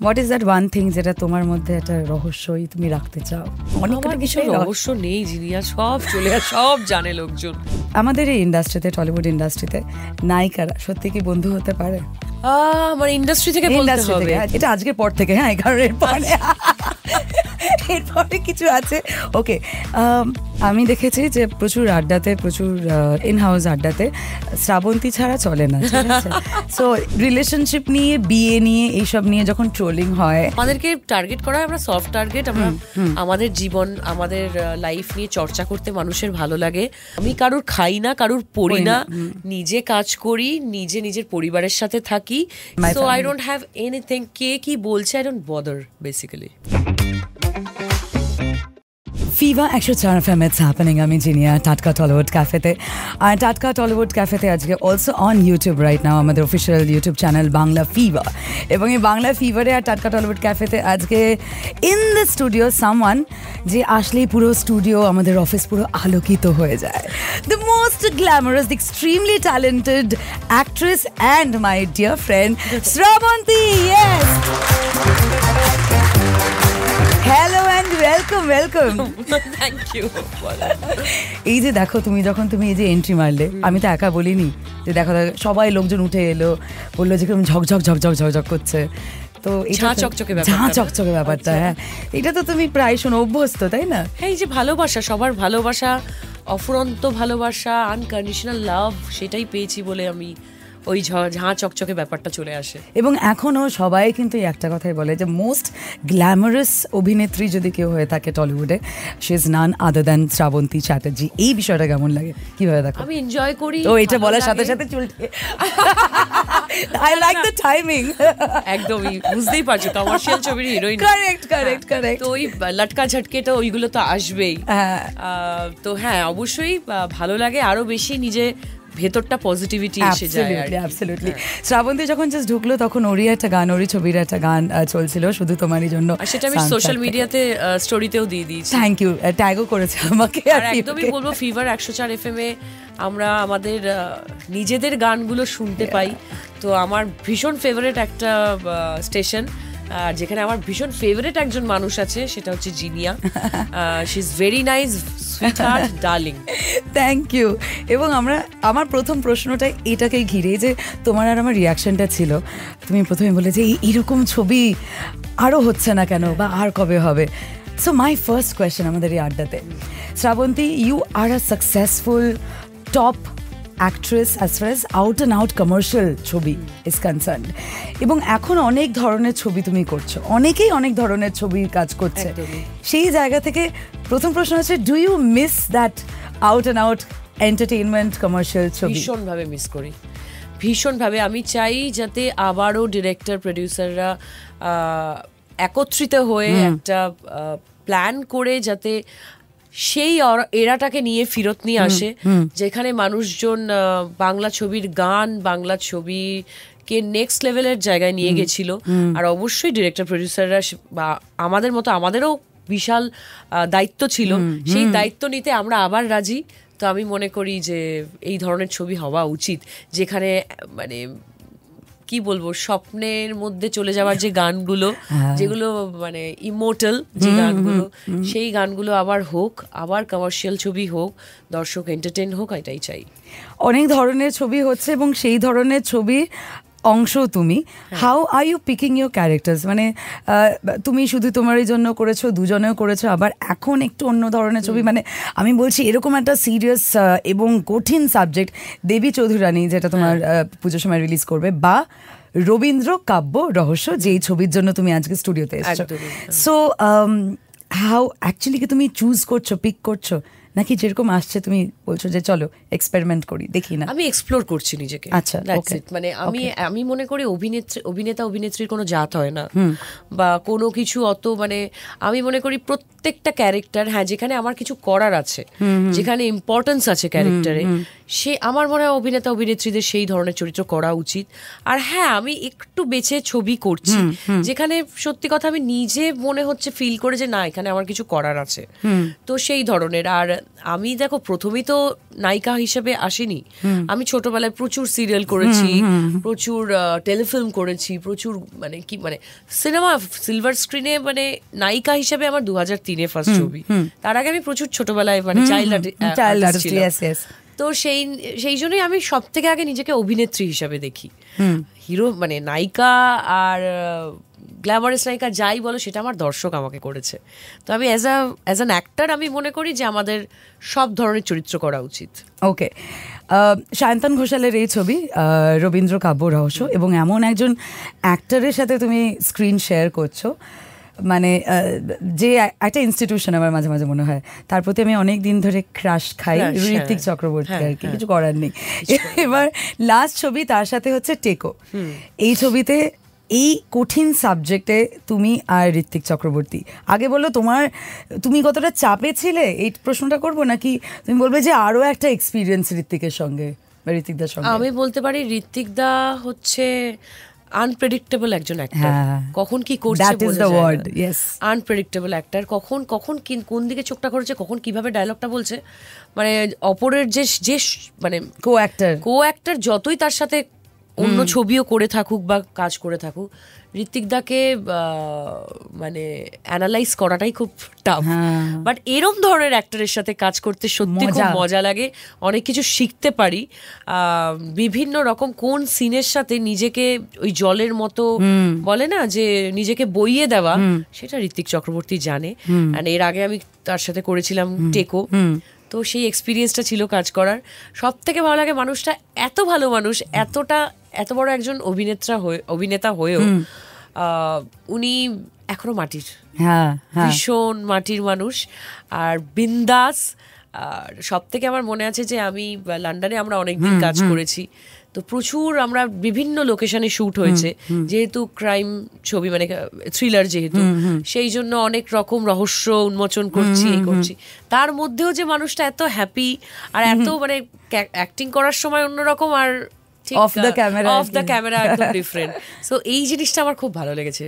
What is that one thing যেটা তোমার মধ্যে একটা রহস্যই তুমি রাখতে চাও? অনেকটা কিছু রহস্য নেই জিনিয়া, সব চলে সব জানে লোকজন। আমাদের এই ইন্ডাস্ট্রিতে, টলিউড ইন্ডাস্ট্রিতে নায়িকারা সত্যি কি বন্ধু হতে পারে? মানে ইন্ডাস্ট্রি থেকে বলতে হবে, এটা আজকের পর থেকে, হ্যাঁ, কারণ এরপরে কিছু আছে। ওকে, আমি দেখেছি যে প্রচুর আড্ডাতে, প্রচুর ইন হাউস আড্ডাতে শ্রাবন্তী ছাড়া চলে না। সো রিলেশনশিপ নিয়ে, বিয়ে নিয়ে, এইসব নিয়ে যখন ট্রোলিং হয়, আমাদেরকে টার্গেট করা হয়, আমরা সফট টার্গেট। আমরা আমাদের জীবন, আমাদের লাইফ নিয়ে চর্চা করতে মানুষের ভালো লাগে। আমি কারুর খাই না, কারুর পড়ি না, নিজে কাজ করি, নিজে নিজের পরিবারের সাথে থাকি। So I don't have anything, কে কি বলছে I don't bother basically. Fever 104 FM, it's happening. আমি জিনিয়া টাটকা টলিউড ক্যাফেতে। আর টাটকা টলিউড ক্যাফেতে আজকে also on YouTube right now, আমাদের official YouTube channel Bangla fever. এবং এই বাংলা ফিভারে আর টাটকা টলিউড ক্যাফেতে আজকে ইন দ্য স্টুডিও সামওয়ান যে আসলেই পুরো স্টুডিও, আমাদের অফিস পুরো আলোকিত হয়ে যায়। The most glamorous, the extremely talented actress and my dear friend Srabanti. Yes, hello and welcome, welcome. Thank you. এই যে দেখো, তুমি এই যে এন্ট্রি মারলে, আমি তো একা বলিনি, যে দেখো সবাই লোকজন উঠে এলো, বললো যে কিরকম ঝকঝক ঝকঝক ঝকঝক করছে। তো ঝাঁ চকচকে ব্যাপারটা, হ্যাঁ, এটা তো তুমি প্রায় শোনো, অভ্যস্ত, তাই না? এই যে ভালোবাসা, সবার ভালোবাসা, অফুরন্ত ভালোবাসা, আনকন্ডিশনাল লাভ, সেটাই পেয়েছি বলে আমি ওই ঝাঁ চকচকে ব্যাপারটা চলে আসে। এবং এখনো সবাই কিন্তু একটা কথাই বলে যে মোস্ট গ্ল্যামারাস অভিনেত্রী যদি কেউ হয়ে থাকে টলিউডে, she is none other than Srabanti Chatterjee. এই বিষয়টা কেমন লাগে, কিভাবে দেখো? আমি এনজয় করি। ও, এটা বলার সাথে সাথে চুলটে, আই লাইক দ্য টাইমিং। একদমই, বুঝতেই পারছো, কমার্শিয়াল ছবির হিরোইন। কারেক্ট। তো ওই লটকা ঝটকেটা ওইগুলো তো আসবেই। তো হ্যাঁ, অবশ্যই ভালো লাগে, আরো বেশি নিজে ভেতরটা পজিটিভিটি এসে যায়। অ্যাবসলিউটলি। শ্রাবন্তী যখন জাস্ট ঢুকলো তখন ওরই একটা গান, ওরই ছবির একটা গান চলছিল, শুধু তোমারই জন্য। সেটা আমি সোশ্যাল মিডিয়াতে স্টোরিতেও দিয়ে দিয়েছি। থ্যাংক ইউ, ট্যাগও করেছে আমাকে। আর একদমই বলবো, ফিভার 104 FM এ আমরা আমাদের নিজেদের গানগুলো শুনতে পাই। তো আমার ভীষণ ফেভারিট একটা স্টেশন, যেখানে আমার ভীষণ ফেভারিট একজন মানুষ আছে, সেটা হচ্ছে Jinia. She is very nice, sweetheart, darling. Thank you. এবং আমার প্রথম প্রশ্নটা এটাকেই ঘিরে, যে তোমার আর আমার রিয়াকশনটা ছিল, তুমি প্রথমে বলে যে এরকম ছবি আরও হচ্ছে না কেন, বা আর কবে হবে? সো মাই ফার্স্ট কোয়েশ্চেন আমাদের এই আড্ডাতে, Srabanti, you are a successful top actress as far as out and out commercial ছবি ইজ কনসার্নড। এবং এখন অনেক ধরনের ছবি তুমি করছো, অনেকেই অনেক ধরনের ছবির কাজ করছে। সেই জায়গা থেকে প্রথম প্রশ্ন হচ্ছে, do you miss that out and out entertainment commercial ছবি? ভীষণভাবে মিস করি, ভীষণভাবে। আমি চাই যাতে আবারও ডিরেক্টর, প্রডিউসাররা একত্রিত হয়ে একটা প্ল্যান করে যাতে সেই এরাটাকে নিয়ে ফিরত নিয়ে আসে, যেখানে মানুষজন বাংলা ছবির গান, বাংলা ছবিকে নেক্সট লেভেলের জায়গায় নিয়ে গেছিল। আর অবশ্যই ডিরেক্টর, প্রডিউসাররা বা আমাদের মতো, আমাদেরও বিশাল দায়িত্ব ছিল, সেই দায়িত্ব নিতে আমরা আবার রাজি। তো আমি মনে করি যে এই ধরনের ছবি হওয়া উচিত, যেখানে মানে কি বলবো, স্বপ্নের মধ্যে চলে যাওয়ার যে গানগুলো, যেগুলো মানে ইমোর্টাল যে গানগুলো, সেই গানগুলো আবার হোক, আবার কমার্শিয়াল ছবি হোক, দর্শক এন্টারটেইন হোক, এটাই চাই। অনেক ধরনের ছবি হচ্ছে এবং সেই ধরনের ছবি অংশ তুমি। How are you picking your characters? মানে তুমি শুধু তোমারই জন্য করেছো, দুজনেও করেছো, আবার এখন একটু অন্য ধরনের ছবি, মানে আমি বলছি এরকম একটা সিরিয়াস এবং কঠিন সাবজেক্ট, দেবী চৌধুরানী, যেটা তোমার পুজোর সময় রিলিজ করবে, বা রবীন্দ্র কাব্য রহস্য, যেই ছবির জন্য তুমি আজকে স্টুডিওতে এসেছো। সো হাউ অ্যাকচুয়ালি কি তুমি চুজ করছো, পিক করছো, নাকি যেরকম আসছে তুমি বলছো যে চলো এক্সপেরিমেন্ট করি, দেখি না? আমি এক্সপ্লোর করছি নিজেকে। আচ্ছা, মানে আমি মনে করি অভিনেতা অভিনেত্রীর কোনো জাত হয় না, বা কোনো কিছু অত, মানে আমি মনে করি প্রত্যেকটা ক্যারেক্টার, হ্যাঁ, যেখানে আমার কিছু করার আছে, যেখানে ইম্পর্টেন্স আছে ক্যারেক্টারে, সে আমার মনে হয় অভিনেতা অভিনেত্রীদের সেই ধরনের চরিত্র করা উচিত। আর হ্যাঁ, আমি একটু বেছে ছবি করছি যেখানে সত্যি কথা আমি নিজে মনে হচ্ছে ফিল করে যে না, এখানে আমার কিছু করার আছে, তো সেই ধরনের। আর আমি দেখো প্রথমেই তো নায়িকা হিসেবে আসিনি, আমি ছোটবেলায় প্রচুর সিরিয়াল করেছি, প্রচুর টেলিফিল্ম করেছি, প্রচুর মানে কি মানে সিনেমা সিলভার স্ক্রিনে মানে নায়িকা হিসেবে আমার 2003-এ ফার্স্ট ছবি। তার আগে আমি প্রচুর ছোটবেলায় মানে চাইল্ড আর্টিস্ট ছিলাম। তো সেই জন্যই আমি সব থেকে আগে নিজেকে অভিনেত্রী হিসাবে দেখি। হিরো মানে নায়িকা আর গ্ল্যামারাস নায়িকা যাই বলো, সেটা আমার দর্শক আমাকে করেছে। তো আমি অ্যাজ অ্যান অ্যাক্টর আমি মনে করি যে আমাদের সব ধরনের চরিত্র করা উচিত। ওকে, সায়ন্তন ঘোষালের এই ছবি রবীন্দ্র কাব্য রহস্য, এবং এমন একজন অ্যাক্টরের সাথে তুমি স্ক্রিন শেয়ার করছো মানে যে একটা ইনস্টিটিউশন আমার মাঝে মাঝে মনে হয় তার প্রতি আমি অনেক দিন ধরে ক্রাশ খাই, ঋত্বিক চক্রবর্তী আর কি, কিছু করার নেই। এবার লাস্ট ছবি তার সাথে হচ্ছে টেকো। এই ছবিতে এই কঠিন সাবজেক্টে তুমি আর ঋত্বিক চক্রবর্তী, আগে বলো তুমি কতটা চাপে ছিলে, এই প্রশ্নটা করবো, নাকি তুমি বলবে যে আরো একটা এক্সপিরিয়েন্স ঋত্বিকের সঙ্গে বা ঋত্বিকদার সঙ্গে? আমি বলতে পারি ঋত্বিকদা হচ্ছে আনপ্রেডিক্টেবল একজন অ্যাক্টর, কখন কি করছে আনপ্রেডিক্টেবল অ্যাক্টর, কখন কোন দিকে চোখটা করেছে, কখন কিভাবে ডায়লগটা বলছে, মানে অপরের যে মানে কো অ্যাক্টর যতই তার সাথে অন্য ছবিও করে থাকুক বা কাজ করে থাকুক, ঋত্বিকদাকে মানে অ্যানালাইজ করাটাই খুব টাফ। বাট এরম ধরনের অ্যাক্টরের সাথে কাজ করতে সত্যি খুব মজা লাগে, অনেক কিছু শিখতে পারি। বিভিন্ন রকম কোন সিনের সাথে নিজেকে ওই জলের মতো বলে না যে নিজেকে বইয়ে দেওয়া, সেটা ঋত্বিক চক্রবর্তী জানে। আর এর আগে আমি তার সাথে করেছিলাম টেকো, তো সেই এক্সপিরিয়েন্সটা ছিল কাজ করার। সব থেকে ভালো লাগে মানুষটা এত ভালো মানুষ, এত বড় একজন অভিনেতা হয়েও উনি এখনো মাটির, ভীষণ মাটির মানুষ আর বিন্দাস। আর সব থেকে আমার মনে আছে যে আমি লন্ডনে আমরা অনেকদিন কাজ করেছি, তো প্রচুর আমরা বিভিন্ন লোকেশনে শুট হয়েছে, যেহেতু ক্রাইম ছবি মানে থ্রিলার, যেহেতু সেই জন্য অনেক রকম রহস্য উন্মোচন করছি তার মধ্যেও যে মানুষটা এত হ্যাপি আর এত মানে অ্যাক্টিং করার সময় অন্যরকম, আর অফ দ্য ক্যামেরা একদম ডিফারেন্ট। সো এই জিনিসটা আমার খুব ভালো লেগেছে।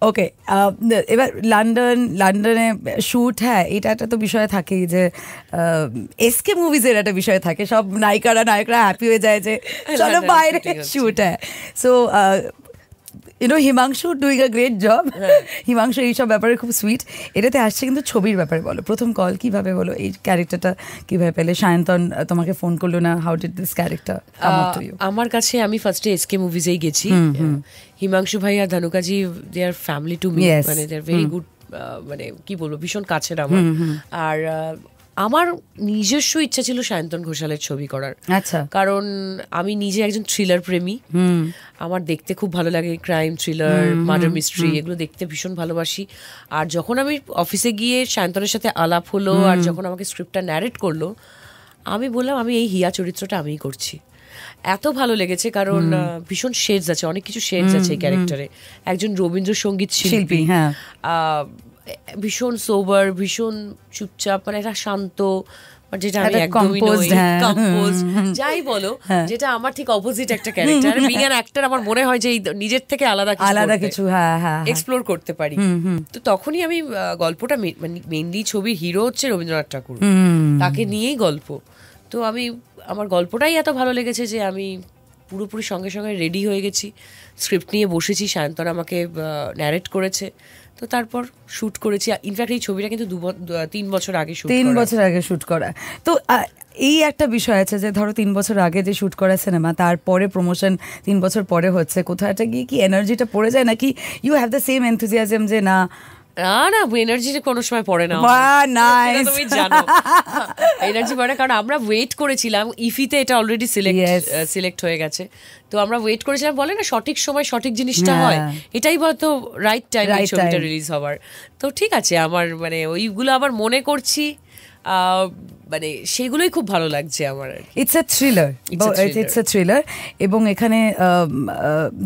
ওকে, এবার লন্ডনে শ্যুট, হ্যাঁ এটা একটা তো বিষয় থাকেই যে এসকে মুভিজের একটা বিষয় থাকে, সব নায়িকারা হ্যাপি হয়ে যায় যে চলো বাইরে শ্যুট। হ্যাঁ, so Himanshu doing a great job. Himanshu এইসব ব্যাপারে খুব সুইট। এটাতে আসছে কিন্তু ছবির ব্যাপারে বলো, প্রথম কল কিভাবে হলো, এই ক্যারেক্টারটা কিভাবে পেলে? সায়ন্তন তোমাকে ফোন করলো না? How did this character come up to you? আমার কাছে আমি ফার্স্টে এসকে মুভিজেই গেছি। হিমাংশু ভাই আর ধানুকাজি they are family to me, মানে দে আর ভেরি গুড, মানে কি বলবো, ভীষণ কাছের আমার। আর আমার নিজস্ব ইচ্ছা ছিল সায়ন্তন ঘোষালের ছবি করার। আচ্ছা, কারণ আমি নিজে একজন থ্রিলার প্রেমী, আমার দেখতে খুব ভালো লাগে, ক্রাইম থ্রিলার, মার্ডার মিস্ট্রি, এগুলো দেখতে ভীষণ ভালোবাসি। আর যখন আমি অফিসে গিয়ে সায়ন্তনের সাথে আলাপ হলো আর যখন আমাকে স্ক্রিপ্টটা ন্যারেট করলো, আমি বললাম আমি এই হিয়া চরিত্রটা আমিই করছি। এত ভালো লেগেছে, কারণ ভীষণ শেডস আছে, অনেক কিছু শেডস আছে এই ক্যারেক্টারে। একজন রবীন্দ্রসঙ্গীত শিল্পী, ভীষণ সোবার, ভীষণ চুপচাপ, মানে একটা শান্ত, যেটা আমি একদমই নই, কম্পোজ যাই বলো, যেটা আমার ঠিক অপোজিট একটা ক্যারেক্টার। বিং অ্যান অ্যাক্টর আমার মনে হয় যে নিজের থেকে আলাদা কিছু এক্সপ্লোর করতে পারি। তো তখনই আমি গল্পটা মেইনলি, ছবির হিরো হচ্ছে রবীন্দ্রনাথ ঠাকুর, তাকে নিয়েই গল্প। তো আমার গল্পটাই এত ভালো লেগেছে যে আমি পুরোপুরি সঙ্গে সঙ্গে রেডি হয়ে গেছি, স্ক্রিপ্ট নিয়ে বসেছি, সায়ন্তন আমাকে ন্যারেট করেছে, তো তারপর শুট করেছি। ইনফ্যাক্ট এই ছবিটা কিন্তু 3 বছর আগে শুট করা। তো এই একটা বিষয় আছে যে ধরো 3 বছর আগে যে শুট করা সিনেমা, তারপরে প্রমোশন 3 বছর পরে হচ্ছে, কোথাও একটা গিয়ে কি এনার্জিটা পড়ে যায়, নাকি you have the same enthusiasm যে না এনার্জি কোনো সময় পড়ে না, তুমি জানো এনার্জি পড়ে, কারণ আমরা ওয়েট করেছিলাম, ইফিতে এটা অলরেডি সিলেক্ট হয়ে গেছে, তো আমরা ওয়েট করেছিলাম, বলে না সঠিক সময় সঠিক জিনিসটা হয়, এটাই হয়তো রাইট টাইম ছবিটা রিলিজ হওয়ার। তো ঠিক আছে, আমার মানে ওইগুলো আবার মনে করছি, মানে সেগুলোই খুব ভালো লাগছে আমার। It's a thriller, it's a thriller, এবং এখানে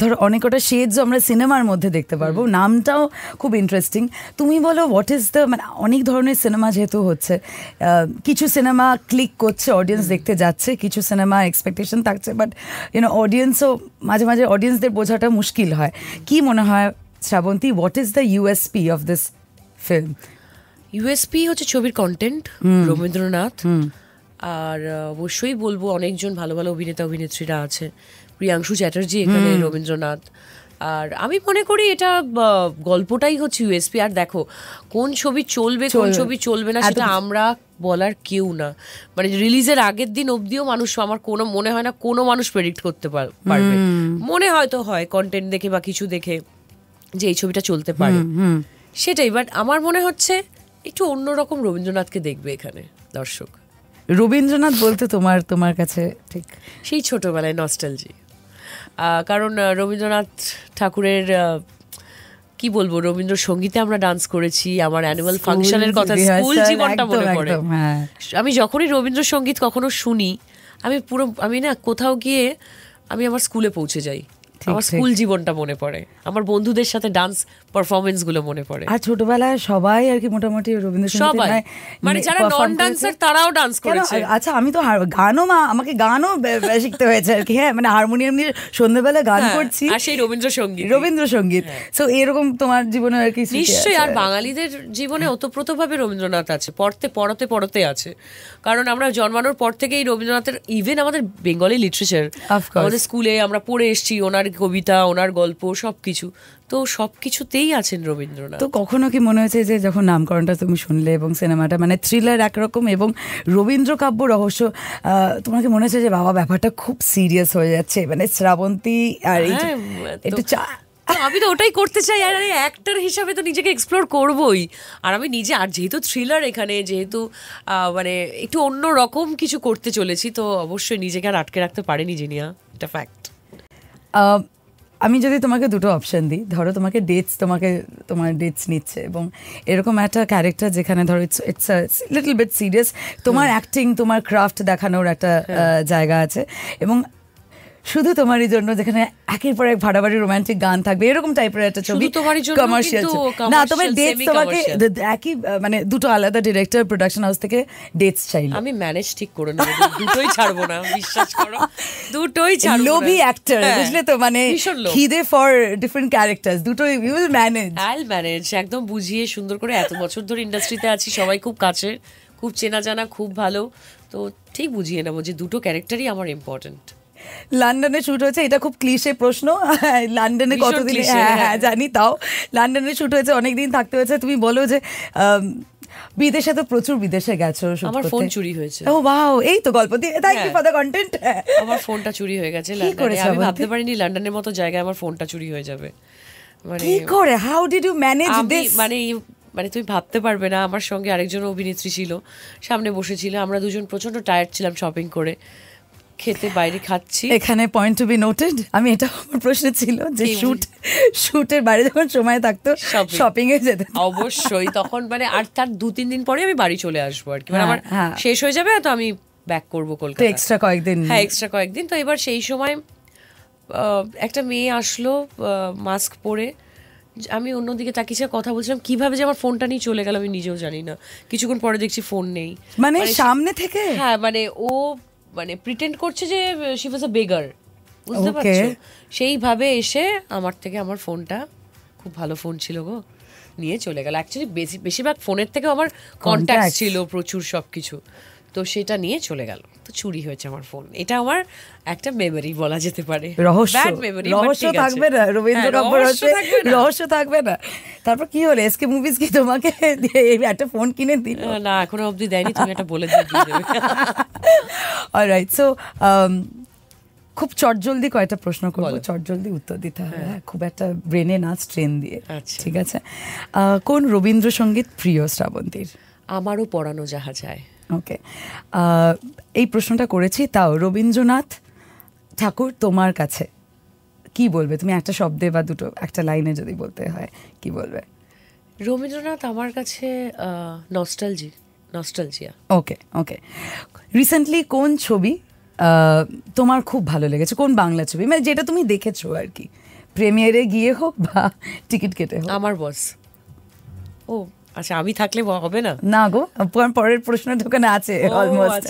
ধরো অনেক কটা শেডসও আমরা সিনেমার মধ্যে দেখতে পারবো। নামটাও খুব ইন্টারেস্টিং। তুমি বলো হোয়াট ইজ দ্য, মানে অনেক ধরনের সিনেমা যেহেতু হচ্ছে, কিছু সিনেমা ক্লিক করছে, অডিয়েন্স দেখতে যাচ্ছে, কিছু সিনেমা এক্সপেকটেশন থাকছে, বাট ইউনো অডিয়েন্সও মাঝে মাঝে অডিয়েন্সদের বোঝাটা মুশকিল হয়। কি মনে হয় Srabanti, what is the USP of this film? USP হচ্ছে ছবির কন্টেন্ট, রবীন্দ্রনাথ, আর অবশ্যই বলবো অনেকজন ভালো ভালো অভিনেতা অভিনেত্রীরা আছে, প্রিয়াংশু চ্যাটার্জি এখানে রবীন্দ্রনাথ। আর আমি মনে করি এটা গল্পটাই হচ্ছে ইউএসপি। আর দেখো কোন ছবি চলবে কোন ছবি চলবে না সেটা আমরা বলার কেউ না, মানে রিলিজের আগের দিন অবধিও মানুষ, আমার কোনো মনে হয় না কোনো মানুষ প্রেডিক্ট করতে পারবে। মনে হয়তো হয় কন্টেন্ট দেখে বা কিছু দেখে যে এই ছবিটা চলতে পারে, সেটাই। বাট আমার মনে হচ্ছে একটু অন্যরকম রবীন্দ্রনাথকে দেখবে এখানে দর্শক। রবীন্দ্রনাথ বলতে তোমার কাছে ঠিক সেই ছোটবেলায় নস্টালজি, কারণ রবীন্দ্রনাথ ঠাকুরের কি বলবো, রবীন্দ্রসঙ্গীতে আমরা ডান্স করেছি, আমার অ্যানুয়াল ফাংশনের কথা, স্কুল জীবনটা মনে পড়ে। আমি যখনই রবীন্দ্রসঙ্গীত কখনো শুনি আমি না কোথাও গিয়ে আমি আমার স্কুলে পৌঁছে যাই, আমার স্কুল জীবনটা মনে পড়ে, আমার বন্ধুদের সাথে ডান্স পারফরমেন্স গুলো মনে পড়ে। আর ছোটবেলায় সবাই আর কি মোটামুটি রবীন্দ্রসঙ্গীত, মানে যারা নন ডান্সার তারাও ডান্স করেছে। আচ্ছা, আমি তো আমাকে গানও শিখতে হয়েছে আর কি। হ্যাঁ, মানে হারমোনিয়াম নিয়ে সন্ধ্যাবেলা গান করছি, আর সেই রবীন্দ্রসঙ্গীত। সো এরকম তোমার জীবনে আর কি? নিশ্চয়ই। আর বাঙালিদের জীবনে ওতপ্রোতভাবে রবীন্দ্রনাথ আছে, পড়তে আছে, কারণ আমরা জন্মানোর পর থেকেই রবীন্দ্রনাথের, ইভেন আমাদের বেঙ্গলি লিটারেচার আমাদের স্কুলে আমরা পড়ে এসেছি, ওনার কবিতা, ওনার গল্প, সবকিছু, তো সবকিছুতেই আছেন রবীন্দ্রনাথ। তো কখনো কি মনে হয়েছে যে যখন নামকরণটা তুমি শুনলে এবং সিনেমাটা মানে থ্রিলার একরকম এবং রবীন্দ্র কাব্য রহস্য, তোমার কি মনে হয়েছে যে বাবা ব্যাপারটা খুব সিরিয়াস হয়ে যাচ্ছে, মানে শ্রাবন্তী আর একটু আমি তো ওটাই করতে চাই, আর অ্যাক্টর হিসাবে তো নিজেকে এক্সপ্লোর করবোই। আর আমি নিজে, আর যেহেতু থ্রিলার এখানে, যেহেতু মানে একটু অন্য রকম কিছু করতে চলেছি, তো অবশ্যই নিজেকে আর আটকে রাখতে পারিনি জিনিয়া, এটা ফ্যাক্ট। আমি যদি তোমাকে দুটো অপশন দিই, ধরো তোমার ডেটস নিচ্ছে এবং এরকম একটা ক্যারেক্টার যেখানে ধরো ইটস লিটল বিট সিরিয়াস, তোমার অ্যাক্টিং, তোমার ক্রাফট দেখানোর একটা জায়গা আছে, এবং শুধু তোমারই জন্য যেখানে একের পর এক ভাড়াবাড়ি রোমান্টিক গান থাকবে, এরকম টাইপের একটা ছবি, কমার্শিয়াল না, তোমার ডেটস তোমাকে একই, মানে দুটো আলাদা ডিরেক্টর প্রোডাকশন হাউস থেকে ডেটস চাইলো, আমি ম্যানেজ ঠিক করে নেব, দুটোই ছাড়বো না, বিশ্বাস করো, দুটোই ছাড়বো না। লোভী অ্যাক্টর, বুঝলে তো, মানে খিদে ফর ডিফারেন্ট ক্যারেক্টার্স, দুটোই ইউ উইল ম্যানেজ, একদম বুঝিয়ে সুন্দর করে। এত বছর ধরে ইন্ডাস্ট্রিতে আছি, সবাই খুব কাছে, খুব চেনা জানা, খুব ভালো, তো ঠিক বুঝিয়ে নেবো যে দুটো ক্যারেক্টারই আমার ইম্পর্টেন্ট। লন্ডনে শুট হয়েছে, এটা খুব ক্লিশে প্রশ্ন, লন্ডনে কতদিন? হ্যাঁ জানি, তাও লন্ডনে শুট হয়েছে, অনেকদিন থাকতে হয়েছে। তুমি বলো যে বিদেশে তো প্রচুর বিদেশে গেছো, আমার ফোন চুরি হয়েছে। ও ওয়াও, এই তো গল্প দিয়ে, thank you for the content. আমার ফোনটা চুরি হয়ে গেছে লন্ডনে, আমি ভাবতে পারিনি লন্ডনের মতো জায়গায় আমার ফোনটা চুরি হয়ে যাবে। মানে কি করে, how did you manage this? মানে তুমি ভাবতে পারবে না, আমার সঙ্গে আরেকজন অভিনেত্রী ছিল, সামনে বসেছিল, আমরা দুজন প্রচন্ড টায়ার্ড ছিলাম শপিং করে, খেতে বাইরে খাচ্ছি। এখানে পয়েন্ট টু বি নোটেড, আমি এটা আমার প্রশ্ন ছিল যে শুটের বাইরে যখন সময় থাকতো শপিং এ যেতে অবশ্যই, তখন মানে আর তার 2-3 দিন পরে আমি বাড়ি চলে আসবো আর কি, মানে আমার শেষ হয়ে যাবে, তো আমি ব্যাক করবো কলকাতা, এক্সট্রা কয়েকদিন। তো এবার সেই সময় একটা মেয়ে আসলো মাস্ক পরে, আমি অন্যদিকে তাকিয়ে কথা বলছিলাম, কিভাবে যে আমার ফোনটা নিয়ে চলে গেল আমি নিজেও জানি না। কিছুক্ষণ পরে দেখছি ফোন নেই, মানে সামনে থেকে। হ্যাঁ, মানে ও মানে প্রিটেন্ড করছে যে শি ওয়াজ আ বেগার, বুঝতে পারছো? সেইভাবে এসে আমার থেকে আমার ফোনটা, খুব ভালো ফোন ছিল গো, নিয়ে চলে গেল। অ্যাকচুয়ালি বেশিরভাগ ফোনের থেকে আমার কন্ট্যাক্ট ছিল প্রচুর, সবকিছু, তো সেটা নিয়ে চলে গেল, তো চুরি হয়েছে আমার ফোন। এটা আমার একটা মেমোরি বলা যেতে পারে, রহস্য থাকবে না, রবীন্দ্র কাব্য রহস্য থাকবে না। তারপর কি হলো, এসকে মুভিজ কি তোমাকে একটা ফোন কিনে দিল? না, এখনো অবধি দেয়নি, তুমি একটা বলে দিয়ে দেবে। অলরাইট, সো খুব চটজলদি কয়েকটা প্রশ্ন করবো, চটজলদি উত্তর দিতে হবে, খুব একটা ব্রেনে না, স্ট্রেন দিয়ে, ঠিক আছে? কোন রবীন্দ্রসঙ্গীত প্রিয় শ্রাবন্তীর? আমারও পড়ানো যাহা যায়। ওকে, এই প্রশ্নটা করেছি, তাও রবীন্দ্রনাথ ঠাকুর তোমার কাছে কি বলবে? তুমি একটা শব্দে বা দুটো, একটা লাইনে যদি বলতে হয়, কি বলবে? রবীন্দ্রনাথ আমার কাছে নস্টালজি, নস্টালজিয়া। ওকে ওকে, রিসেন্টলি কোন ছবি তোমার খুব ভালো লেগেছে, কোন বাংলা ছবি, মানে যেটা তুমি দেখেছো আর কি, প্রিমিয়ারে গিয়ে হোক বা টিকিট কেটে হোক? আমার বস। ও আচ্ছা, আমি থাকলে হবে না? না গো, পরের প্রশ্নটা ওখানে আছে অলমোস্ট।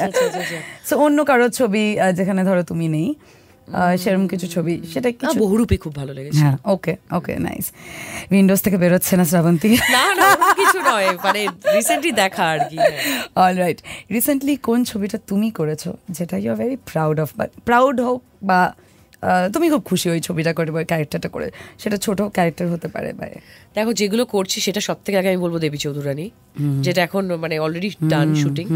সো অন্য কারো ছবি যেখানে ধরো তুমি নেই, সেরকম কিছু ছবি, সেটা কিছু? বহুরূপী খুব ভালো লেগেছে। হ্যাঁ, ওকে ওকে, নাইস। উইন্ডোজ থেকে বেরোচ্ছে না শ্রাবন্তী? না না, কিছু নয়, মানে রিসেন্টলি দেখা আর কি। অলরাইট, রিসেন্টলি কোন ছবিটা তুমি করেছো যেটা you are very proud of, বা প্রাউড হোক বা তুমি খুব খুশি ওই ছবিটা করে বা ক্যারেক্টারটা করে, সেটা ছোট ক্যারেক্টার হতে পারে? দেখো, যেগুলো করছি সেটা সব থেকে আগে আমি বলবো দেবী চৌধুরানী, যেটা এখন মানে অলরেডি ডান, শুটিং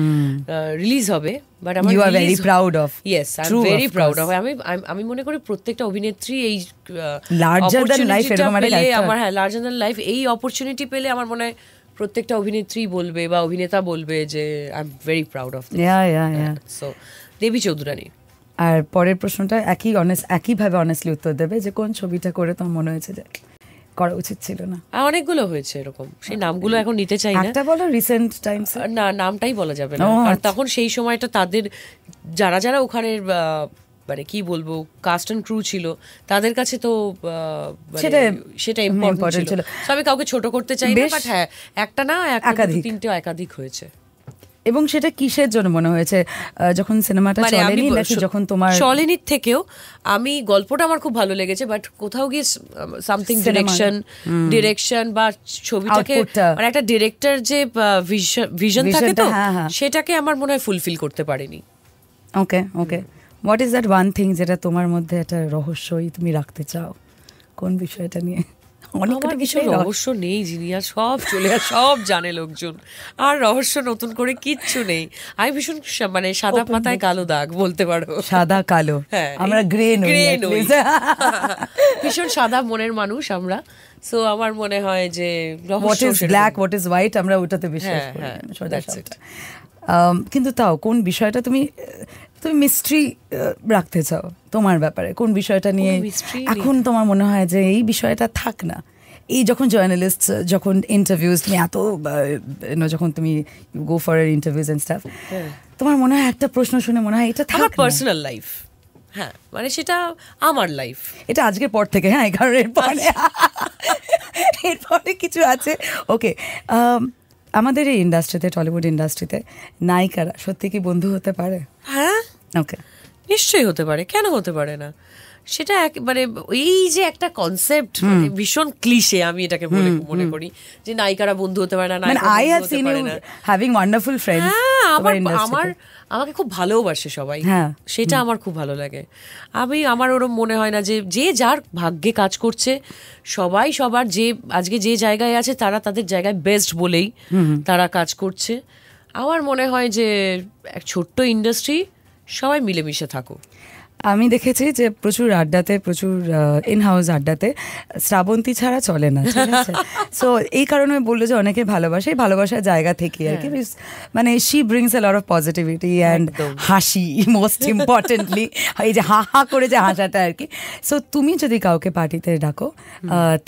রিলিজ হবে। বাট আমার, you are very proud of? Yes, I am very proud of. আমি মনে করি প্রত্যেকটা অভিনেত্রী এই লার্জার দ্যান লাইফ এরকম একটা ক্যারেক্টার, আমার, হ্যাঁ, লার্জার দ্যান লাইফ এই অপরচুনিটি পেলে আমার মনে হয় প্রত্যেকটা অভিনেত্রী বলবে বা অভিনেতা বলবে যে I am very proud of. So Debi Chowdhurani. আর পরের প্রশ্নটা একইভাবে অনেস্টলি উত্তর দেবে যে কোন ছবিটা করে তোমার মনে হয়েছে যে করা উচিত ছিল না? অনেকগুলো হয়েছে এরকম, সেই নামগুলো এখন নিতে চাই না। একটা বলো রিসেন্ট টাইমস। না, নামটাই বলা যাবে না, আর তখন সেই সময়টা তাদের যারা ওখানের মানে কি বলবো কাস্ট এন্ড ক্রু ছিল, তাদের কাছে তো সেটা ইম্পর্টেন্ট ছিল। আমি কাউকে ছোট করতে চাই না, বাট হ্যাঁ, একটা না, তিনটে একাধিক হয়েছে। এবং সেটা কিসের জন্য মনে হয়েছে, যখন সিনেমাটা চলেনি নাকি যখন তোমার? চলেনির থেকেও আমি, গল্পটা আমার খুব ভালো লেগেছে, বাট কোথাও গিয়ে সামথিং ডিরেকশন বা ছবিটাকে, মানে একটা ডিরেক্টর যে ভিশন থাকে তো, সেটাকে আমার মনে হয় ফুলফিল করতে পারেনি। Okay okay, what is that one thing যেটা তোমার মধ্যে একটা রহস্যই তুমি রাখতে চাও? কোন বিষয়টা নিয়ে? আমার বিষয় রহস্য নেই জিনিয়া, সব চলে আর সব জানে লোকজন, আর রহস্য নতুন করে কিচ্ছু নেই। আমি ভীষণ মানে সাদা পাতায় কালো দাগ বলতে পারো। সাদা কালো, আমরা গ্রে নই, ভীষণ সাদা মনের মানুষ আমরা। সো আমার মনে হয় যে what is black, what is white, আমরা ওটাতে বিশ্বাস করি। কিন্তু তাও কোন বিষয়টা তুমি মিস্ট্রি রাখতে চাও তোমার ব্যাপারে? কোন বিষয়টা নিয়ে এখন তোমার মনে হয় যে এই বিষয়টা থাক না? এই যখন জার্নালিস্ট, যখন ইন্টারভিউজ, তুমি যখন তুমি go for interviews and stuff, তোমার মনে হয় একটা প্রশ্ন শুনে মনে হয় এটা থাক, পার্সোনাল লাইফ, হ্যাঁ, মানে সেটা আমার লাইফ, এটা আজকের পর থেকে, হ্যাঁ, কারণ এরপরে কিছু আছে। ওকে, আমাদের এই ইন্ডাস্ট্রিতে, টলিউড ইন্ডাস্ট্রিতে নায়িকারা সত্যি কি বন্ধু হতে পারে? হ্যাঁ, ওকে, নিশ্চয়ই হতে পারে, কেন হতে পারে না? সেটা মানে এই যে একটা কনসেপ্ট, ভীষণ ক্লিশে, আমি এটাকে মনে করি যে নায়িকারা বন্ধু হতে পারে না, I have seen you having wonderful friends. আমাকে খুব ভালোবাসে সবাই, সেটা আমার খুব ভালো লাগে। আমার ওরম মনে হয় না যে যার ভাগ্যে কাজ করছে, সবাই সবার যে আজকে যে জায়গায় আছে তারা তাদের জায়গায় বেস্ট বলেই তারা কাজ করছে। আমার মনে হয় যে এক ছোট্ট ইন্ডাস্ট্রি, সবাই মিলেমিশে থাকো। আমি দেখেছি যে প্রচুর আড্ডাতে, প্রচুর ইন হাউস আড্ডাতে শ্রাবন্তী ছাড়া চলে না, ঠিক আছে? সো এই কারণে বললো যে অনেকে ভালোবাসে, ভালোবাসার জায়গা থেকে আর কি, মানে she brings A lot of positivity and হাসি, মোস্ট ইম্পর্টেন্টলি এই যে হা করে যে হাসাটা আর কি। সো তুমি যদি কাউকে পার্টিতে ডাকো,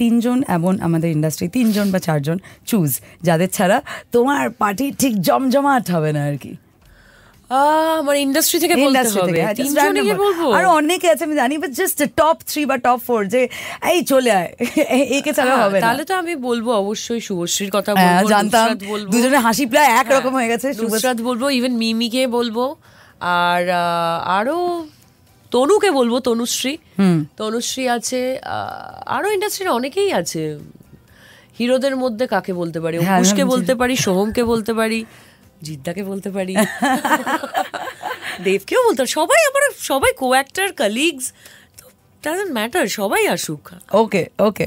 তিনজন এমন আমাদের ইন্ডাস্ট্রি, 3জন বা 4জন চুজ, যাদের ছাড়া তোমার পার্টি ঠিক জমজমাট হবে না আর কি। মানে ইন্ডাস্ট্রি থেকে বলতে হবে, আর অনেকে আছে আমি জানি, বাট জাস্ট টপ 3 বা টপ 4 যে এই চলে আয়, একে ছাড়া হবে না। তাহলে তো আমি বলবো অবশ্যই শুভশ্রীর কথা বলবো, জানতাম দুজনের হাসি প্রায় একরকম হয়ে গেছে। নুসরাত বলবো, ইভেন মিমিকে বলবো, আর আরো তনুকে বলবো, তনুশ্রী আছে, আরো ইন্ডাস্ট্রির অনেকেই আছে। হিরোদের মধ্যে কাকে বলতে পারি? অঙ্কুশকে বলতে পারি, সোহমকে বলতে পারি, জিদ্দাকে বলতে পারি, দেবকেও বলতে পারি, সবাই কো অ্যাক্টর, কলিগস, তো ডাজন্ট ম্যাটার, সবাই আসুক। ওকে ওকে,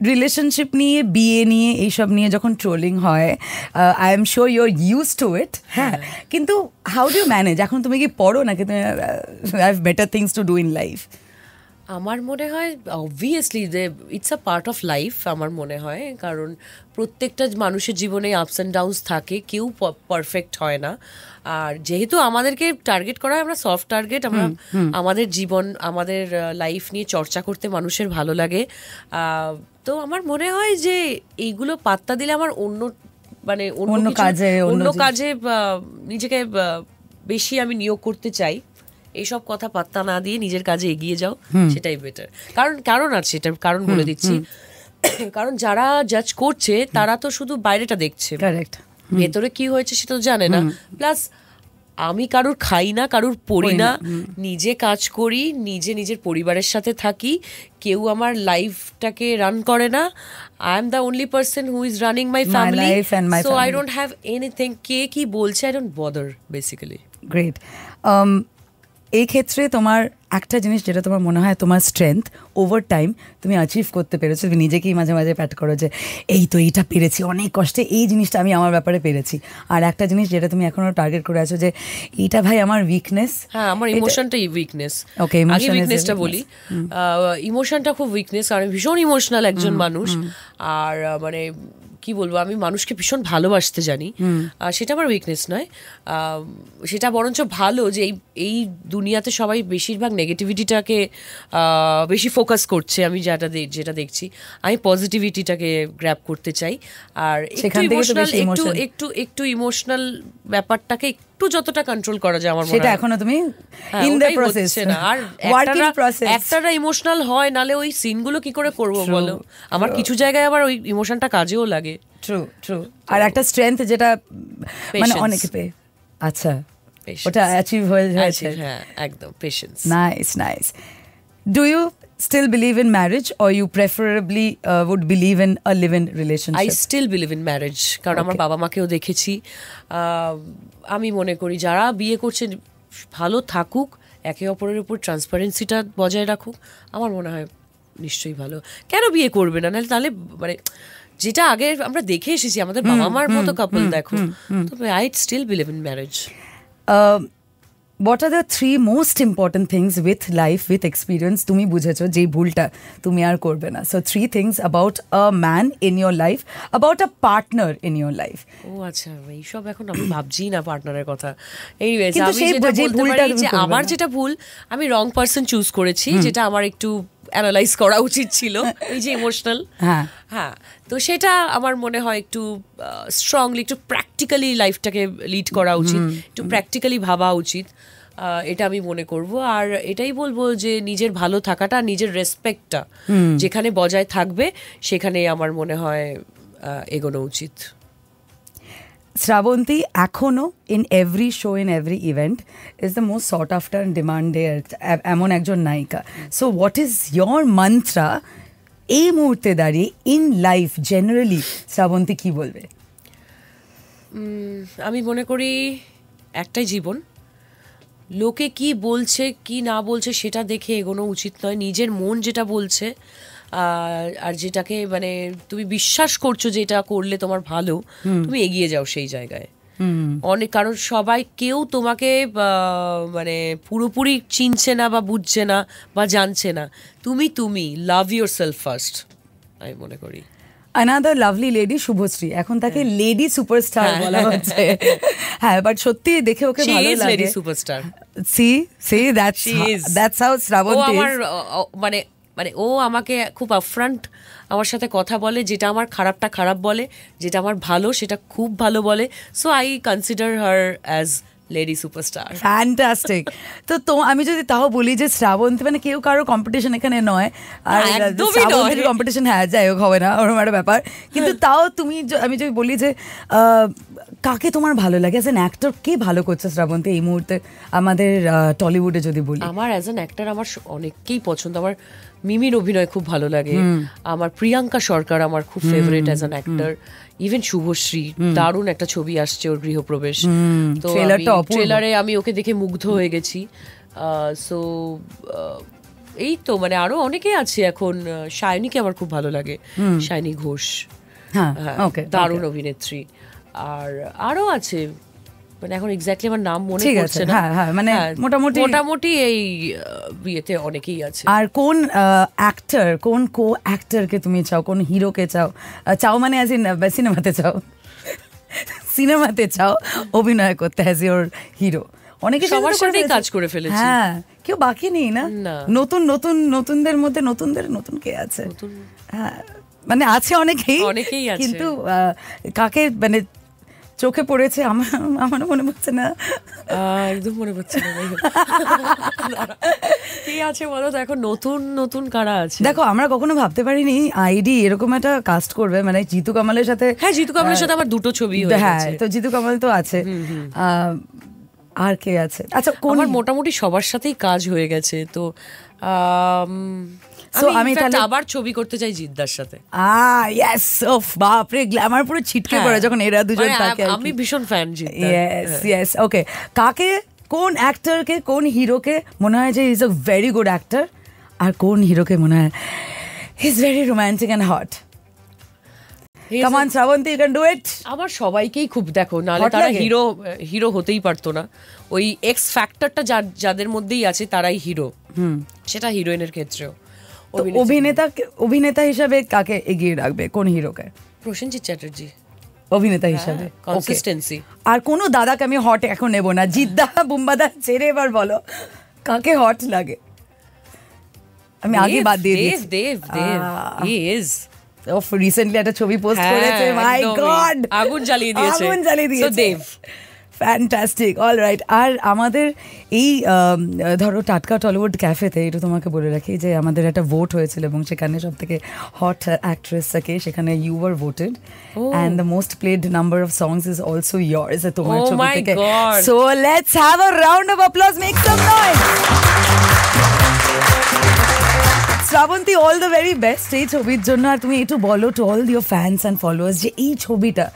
রিলেশনশিপ নিয়ে, বিয়ে নিয়ে, এইসব নিয়ে যখন ট্রোলিং হয়, I am sure you are used to it, হ্যাঁ, কিন্তু হাউ ডু ইউ ম্যানেজ? এখন তুমি কি পড়ো নাকি তুমি have better things to do in life? আমার মনে হয় অবভিয়াসলি যে it's a part of life, আমার মনে হয়, কারণ প্রত্যেকটা মানুষের জীবনে আপস অ্যান্ড ডাউনস থাকে, কেউ পারফেক্ট হয় না। আর যেহেতু আমাদেরকে টার্গেট করা হয়, আমরা সফট টার্গেট, আমরা আমাদের জীবন, আমাদের লাইফ নিয়ে চর্চা করতে মানুষের ভালো লাগে। তো আমার মনে হয় যে এইগুলো পাত্তা দিলে আমার অন্য মানে অন্য কাজে, অন্য কাজে নিজেকে বেশি আমি নিয়োগ করতে চাই, এইসব কথা পাত্তা না দিয়ে নিজের কাজে এগিয়ে যাও, সেটাই বেটার। কারণ আছে, এটার কারণ বলে দিচ্ছি। কারণ যারা জাজ করছে তারা তো শুধু বাইরেটা দেখছে, কারেক্ট, ভেতরে কি হয়েছে সেটা তো জানে না। প্লাস আমি কারুর খাই না, কারুর পড়ি না, নিজে কাজ করি, নিজের পরিবারের সাথে থাকি, কেউ আমার লাইফটাকে রান করে না। I am the only person who is running my family, so I don't have anything. কে কি বলছে I don't bother basically. Great. এই ক্ষেত্রে তোমার একটা জিনিস যেটা তোমার মনে হয় তোমার স্ট্রেংথ, ওভার টাইম তুমি অ্যাচিভ করতে পেরেছো, তুমি নিজেকেই মাঝে মাঝে প্যাট করো যে এই তো এইটা পেরেছি, অনেক কষ্টে এই জিনিসটা আমি আমার ব্যাপারে পেরেছি। আর একটা জিনিস যেটা তুমি এখনো টার্গেট করে আছো যে এইটা ভাই আমার উইকনেস। হ্যাঁ, আমার ইমোশনটাই উইকনেস। ওকে, আগে উইকনেসটা বলি। ইমোশনটা খুব উইকনেস, কারণ আমি ভীষণ ইমোশনাল একজন মানুষ। আর মানে কি বলবো, আমি মানুষকে ভীষণ ভালোবাসতে জানি, সেটা আমার উইকনেস নয়। সেটা বরঞ্চ ভালো যে এই দুনিয়াতে সবাই বেশিরভাগ নেগেটিভিটিটাকে বেশি ফোকাস করছে। আমি যেটা দেখছি, আমি পজিটিভিটিটাকে গ্র্যাব করতে চাই। আর একটু ইমোশনাল ব্যাপারটাকে একটু যতটা কন্ট্রোল করা যায় আমার মনে হয়, সেটা এখনো তুমি ইন দ্য প্রসেস না। আর একটারা ইমোশনাল হয়, নালে ওই সিনগুলো কি করে করবো বলো? আমার কিছু জায়গায় আবার ওই ইমোশনটা কাজেও লাগে। True true. আর একটা স্ট্রেংথ যেটা মানে অনেকে পেয়ে, আচ্ছা ওটা অ্যাচিভ হয়েছে। হ্যাঁ, একদম patience. Nice nice. Do you still believe in marriage, or you preferably would believe in a live-in relationship? I still believe in marriage, কারণ আমার বাবা মাকেও দেখেছি। আমি মনে করি যারা বিয়ে করছে ভালো থাকুক, একে অপরের উপর ট্রান্সপারেন্সিটা বজায় রাখুক, আমার মনে হয় নিশ্চয়ই ভালো। কেন বিয়ে করবে না? তাহলে মানে যেটা আগে আমরা দেখে এসেছি আমাদের বাবা মার মতো কাপল দেখো, তবে I still believe in marriage. What are the 3 most important things with life, with experience তুমি বুঝেছো যে ভুলটা তুমি আর করবে না? So 3 things about a man in your life, about a partner in your life. ও আচ্ছা, এইসব এখন আমি ভাবছি না পার্টনারের কথা। এনিওয়েজ, কিন্তু আমি যেটা বলতে পারি যে আমার যেটা ভুল, আমি রং পারসন চুজ করেছি, যেটা আমার একটু অ্যানালাইজ করা উচিত ছিল। ওই যে ইমোশনাল, হ্যাঁ, তো সেটা আমার মনে হয় একটু স্ট্রংলি, একটু প্র্যাকটিক্যালি লাইফটাকে লিড করা উচিত, একটু প্র্যাকটিক্যালি ভাবা উচিত, এটা আমি মনে করব। আর এটাই বলবো যে নিজের ভালো থাকাটা, নিজের রেসপেক্টটা যেখানে বজায় থাকবে সেখানে আমার মনে হয় এগোনো উচিত। শ্রাবন্তী এখনো in every show, in every event is the most sought after and demanded এমন একজন নায়িকা। So what is your mantra এই মুহূর্তে দাঁড়িয়ে in life generally? শ্রাবন্তী কি বলবে? আমি মনে করি একটাই জীবন, লোকে কি বলছে কি না বলছে সেটা দেখে এগোনো উচিত নয়। নিজের মন যেটা বলছে আর যেটাকে মানে তুমি বিশ্বাস করছো যে এটা করলে তোমার ভালো, তুমি এগিয়ে যাও সেই জায়গায়। অনেক, কারণ সবাই কেউ তোমাকে মানে পুরোপুরি চিনছে না বা বুঝছে না বা জানছে না। তুমি লাভ ইউর সেলফ ফার্স্ট, আমি মনে করি। Another lovely lady, শুভশ্রী, এখন তাকে লেডি সুপারস্টার বলা হচ্ছে। হ্যাঁ, বাট সত্যি দেখে ওকে ভালো লাগে। Lady superstar. See that's how Srabanti is. মানে ও আমাকে খুব আপফ্রন্ট আমার সাথে কথা বলে, যেটা আমার খারাপটা খারাপ বলে, যেটা আমার ভালো সেটা খুব ভালো বলে। So I consider her as lady superstar. Fantastic. তো আমি যদি তাও বলি যে শ্রাবন্তী মানে কেউ কারো কম্পিটিশন এখানে নয়, আর শ্রাবন্তীর কম্পিটিশন হ্যাঁ যাই হোক হবে না, ওরকম একটা ব্যাপার। কিন্তু তাও তুমি, আমি যদি বলি যে কাকে তোমার ভালো লাগে অ্যাজ অ্যান অ্যাক্টর, কে ভালো করছে শ্রাবন্তী এই মুহূর্তে আমাদের টলিউডে যদি বলি? আমার অ্যাজ অ্যান অ্যাক্টর আমার অনেককেই পছন্দ। আমার মিমির অভিনয় খুব ভালো লাগে, আমার প্রিয়াঙ্কা সরকার আমার খুব favourite as an actor, even Subhashree, দারুণ একটা ছবি আসছে ওর গৃহপ্রবেশ, তো ট্রেলারে আমি ওকে দেখে মুগ্ধ হয়ে গেছি। সো এই তো মানে আরো অনেকেই আছে এখন। শায়নিকে আমার খুব ভালো লাগে, শায়নি ঘোষ, দারুণ অভিনেত্রী। আর আরো আছে, মানে এখন এক্স্যাক্টলি আমার নাম মনে পড়ছে না। মানে মোটামুটি এই বিয়েতে অনেকেই আছে। আর কোন অ্যাক্টর, কোন কো অ্যাক্টরকে তুমি চাও, কোন হিরোকে চাও মানে অ্যাজ ইন সিনেমাতে চাও, সিনেমাতে চাও অভিনয় করতে অ্যাজ ইওর হিরো? অনেকে সবার সাথেই কাজ করে ফেলেছে, হ্যাঁ, কেউ বাকি নেই না। নতুনদের মধ্যে নতুন কে আছে? হ্যাঁ, মানে আছে অনেকেই আছে, কিন্তু কাকে মানে চোখে পড়েছে আমার মনে পড়ছে না। একদম মনে পড়ছে না। কি আছে বলো তো, এখন নতুন নতুন কারা আছে? দেখো আমরা কখনো ভাবতে পারিনি আইডি এরকম একটা কাস্ট করবে, মানে জিতু কামালের সাথে। হ্যাঁ, জিতু কামালের সাথে আমার 2টো ছবি হয়ে হ্যাঁ, গেছে। তো জিতু কামাল তো আছে, আর কে আছে? আচ্ছা, আমার মোটামুটি সবার সাথেই কাজ হয়ে গেছে। তো আমি আবার ছবি করতে চাই জিদ্দার সাথে। ইয়েস, ওফ বাপরে, গ্ল্যামার পুরো ছিটকে পড়ে যখন এরা দুজন থাকে। আমি ভীষণ ফ্যান জিদ্দার। Yes yes, okay. কাকে, কোন অ্যাক্টরকে, কোন হিরোকে মনে হয় যে is a very good actor, আর কোন হিরোকে মনে হয় he is very romantic and hot? Come on Srabanti, you can do it. আমার সবাইকেই খুব, দেখো নালে তারা হিরো হতেই পারতো না। ওই এক্স ফ্যাক্টরটা যাদের মধ্যেই আছে তারাই হিরো, সেটা হিরোইনের ক্ষেত্রেও। অভিনেতা হিসাবে কাকে এগিয়ে রাখবে, কোন হিরোকে? প্রসেনজিৎ চ্যাটার্জি অভিনেতা হিসাবে, কনসিস্টেন্সি। আর কোনো দাদাকে আমি হট এখন নেব না, জিদ্দা বুম্বাদা ছেড়ে এবার বলো কাকে হট লাগে? আমি আগে বাদ দিয়ে দিয়েছি। দেব হি ইজ রিসেন্টলি একটা ছবি পোস্ট করেছে, মাই গড, আগুন জ্বালিয়ে দিয়েছে। So Dev, fantastic. All right. আর আমাদের এই ধরো টাটকা টলিউড ক্যাফেতে, এটা তোমাকে বলে রাখি যে আমাদের একটা ভোট হয়েছিল এবং সেখানে সব থেকে হট অ্যাক্ট্রেসটাকে, সেখানে you were voted and the most played number of songs is also yours, তোমার ছবি থেকে। So let's have a round of applause, make some noise. Srabanti, all the very best এই ছবির জন্য। আর তুমি একটু বলো to all your fans and followers যে এই ছবিটা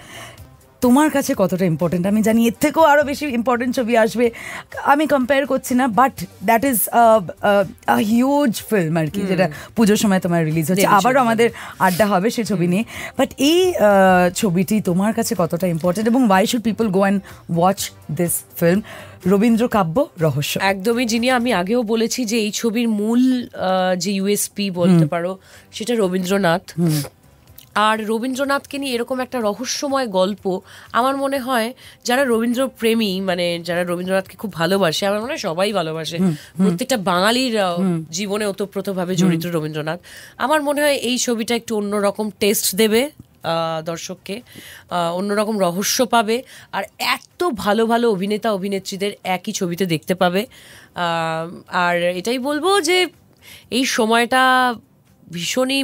তোমার কাছে কতটা ইম্পর্টেন্ট। আমি জানি এর থেকেও আরও বেশি ইম্পর্টেন্ট ছবি আসবে, আমি কম্পেয়ার করছি না, but that is a huge film আর কি, যেটা পুজোর সময় তোমার রিলিজ হচ্ছে। আবারও আমাদের আড্ডা হবে সেই ছবি নিয়ে, বাট এই ছবিটি তোমার কাছে কতটা ইম্পর্টেন্ট এবং why should people go and watch this film, Rabindra Kabya Rahasya? একদমই, যিনি আমি আগেও বলেছি যে এই ছবির মূল যে ইউএসপি বলতে পারো সেটা রবীন্দ্রনাথ। আর রবীন্দ্রনাথকে নিয়ে এরকম একটা রহস্যময় গল্প, আমার মনে হয় যারা রবীন্দ্র প্রেমী, মানে যারা রবীন্দ্রনাথকে খুব ভালোবাসে, আমার মনে হয় সবাই ভালোবাসে, প্রত্যেকটা বাঙালির জীবনে ওতপ্রোতভাবে জড়িত রবীন্দ্রনাথ। আমার মনে হয় এই ছবিটা একটু অন্যরকম টেস্ট দেবে দর্শককে, অন্যরকম রহস্য পাবে, আর এত ভালো ভালো অভিনেতা অভিনেত্রীদের একই ছবিতে দেখতে পাবে। আর এটাই বলবো যে এই সময়টা ভীষণই,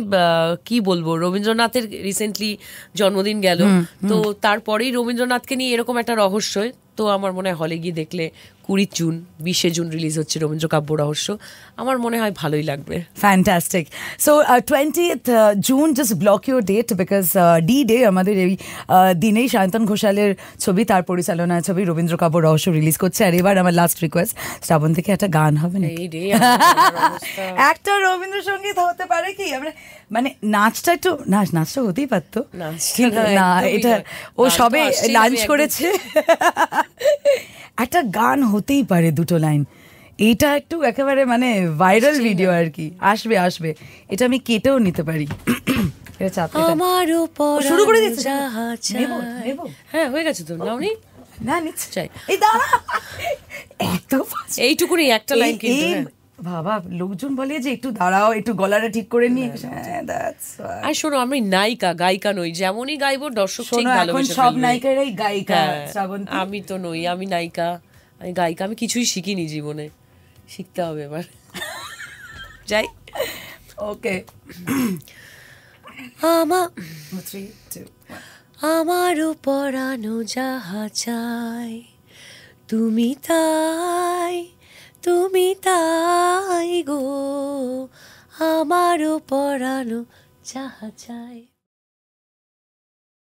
কি বলবো, রবীন্দ্রনাথের রিসেন্টলি জন্মদিন গেল, তো তারপরেই রবীন্দ্রনাথকে নিয়ে এরকম একটা রহস্য, তো আমার মনে হয় হলে গিয়ে দেখলে 20 জুন রিলিজ হচ্ছে রবীন্দ্র কাব্য রহস্য, আমার মনে হয় ভালোই লাগবে। Fantastic. So 20th June, just block your date, because D day আমাদের এই দিনেই সায়ন্তন ঘোষালের ছবি, তার পরিচালনার ছবি রবীন্দ্র কাব্য রহস্য রিলিজ করছে। আর এবার আমার লাস্ট রিকোয়েস্ট, শ্রাবণ থেকে একটা গান হবে না? একটা রবীন্দ্রসঙ্গীত হতে পারে কি? মানে নাচটা একটু, নাচটা হতেই পারতো না, এটা ও সবে লাঞ্চ করেছে, একটা গান হতেই পারে, 2টো লাইন। এটা একটু একেবারে মানে ভাইরাল ভিডিও আর কি, আসবে এটা আমি কেটেও নিতে পারি। শুরু করে দিচ্ছি। হ্যাঁ, হয়ে গেছে তো, নাওনি? না, নিচ্ছে চাই। এই দাঁড়া, এত এইটুকুনি একটা লাইন কিন্তু বাবা, লোকজন বলে যে একটু দাঁড়াও, একটু গলাটা ঠিক করে নিয়ে। আর শোনো, আমি নায়িকা গায়িকা নই, যেমনই গাইবো দর্শক ঠিক ভালোবেসে সব নায়িকারাই গায়িকা, আমি তো নই, আমি নায়িকা, আমি গায়িকা, আমি কিছুই শিখিনি জীবনে, শিখতে হবে এবার। যাই, ওকে। আমারও পরানো যাহা চাই, তুমি তাই গো, আমারও পরানো যাহা চাই।